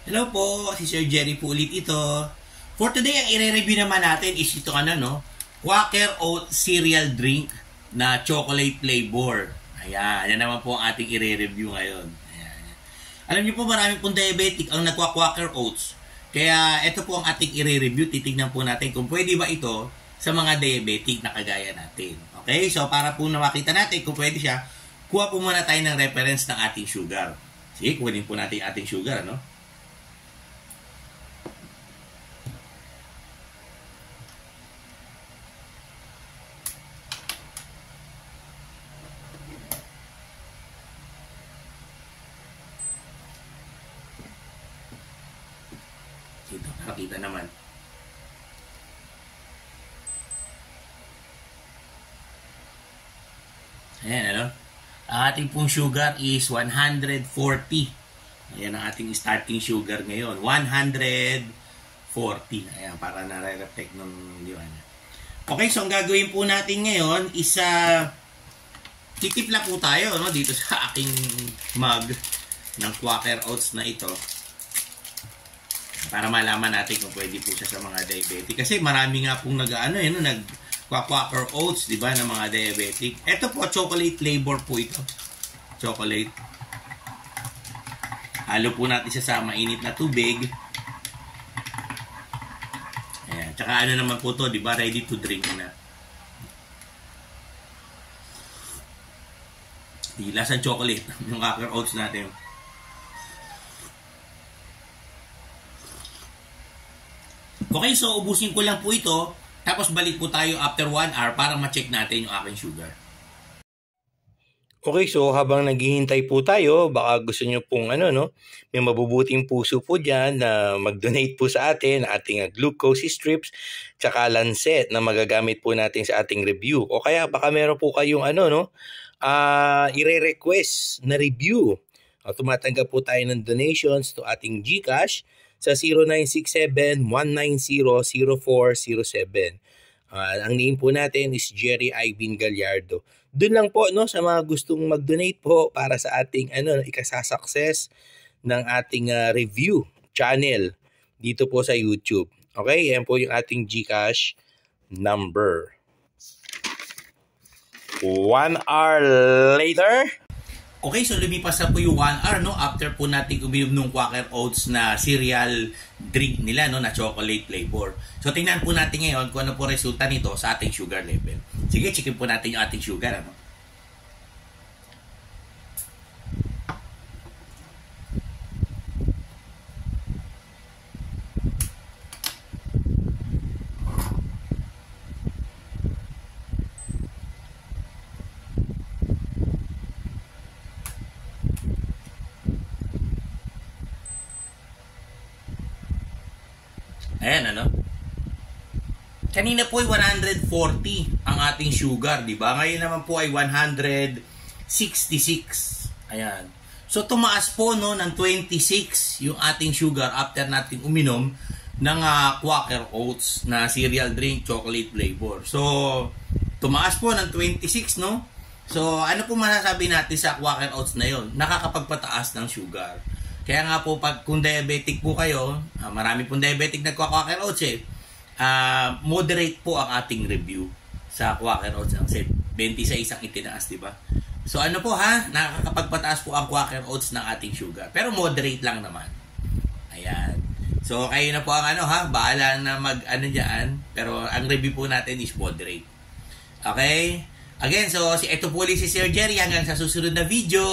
Hello po, si Sir Jerry po ulit ito. For today, ang i-review naman natin is ito Quaker Oat cereal drink na chocolate flavor. Ayan, yan naman po ang ating i-review ngayon. Ayan. Alam niyo po, marami pong diabetic ang nagwa-Quaker Oats. Kaya ito po ang ating i-review. Titignan po natin kung pwede ba ito sa mga diabetic na kagaya natin. Okay, so para po na makita natin kung pwede siya, kuha po muna tayo ng reference ng ating sugar. Sige, kunin po natin yung ating sugar, ano? Dito, nakita naman. Ayan, ano? Ang ating pong sugar is 140. Ayan ang ating starting sugar ngayon. 140. Ayan, para nare-reflect ng diwan. Okay, so ang gagawin po natin ngayon is titipla po tayo dito sa aking mug ng Quaker Oats na ito. Para malaman natin kung pwede po siya sa mga diabetic. Kasi marami nga pong nag-Quaker Oats, di ba, ng mga diabetic. Ito po, chocolate flavor po ito. Chocolate. Halo po natin siya sa mainit na tubig. Ayan. Tsaka ano naman po to, di ba, ready to drink na. Lasang chocolate, yung Quaker Oats natin. Okay, so ubusin ko lang po ito. Tapos balik po tayo after 1 hour para ma-check natin yung aking sugar. Okay, so habang naghihintay po tayo, baka gusto nyo pong may mabubuting puso po dyan na mag-donate po sa atin, ating glucose strips, tsaka lancet na magagamit po natin sa ating review. O kaya baka meron po kayong ire-request na review. Tumatanggap po tayo ng donations to ating GCash sa 0967-190-0407. Ang name po natin is Jerry Ivan Gallardo. Doon lang po sa mga gustong mag-donate po para sa ating ikasasucess ng ating review channel dito po sa YouTube. Okay, yan po yung ating GCash number. 1 hour later. Okay, so lumipas na po yung 1 hour, after po natin uminom ng Quaker Oats na cereal drink nila, na chocolate flavor. So, tingnan po natin ngayon kung ano po resulta nito sa ating sugar level. Sige, checkin po natin yung ating sugar, Ayan, Kanina po ay 140 ang ating sugar, di ba? Ngayon naman po ay 166. Ayan. So, tumaas po, ng 26 yung ating sugar after nating uminom ng Quaker Oats na cereal drink, chocolate flavor. So, tumaas po ng 26, So, ano po masasabi natin sa Quaker Oats na yon? Nakakapagpataas ng sugar. Kaya nga po, kung diabetic po kayo, marami pong diabetic na Quaker Oats moderate po ang ating review sa Quaker Oats. Kasi 26 ang itinaas, di ba? So ano po nakakapagpataas po ang Quaker Oats ng ating sugar. Pero moderate lang naman. Ayan. So kayo na po ang bahala na dyan. Pero ang review po natin is moderate. Okay? Again, so ito po ulit si Sir Jerry hanggang sa susunod na video.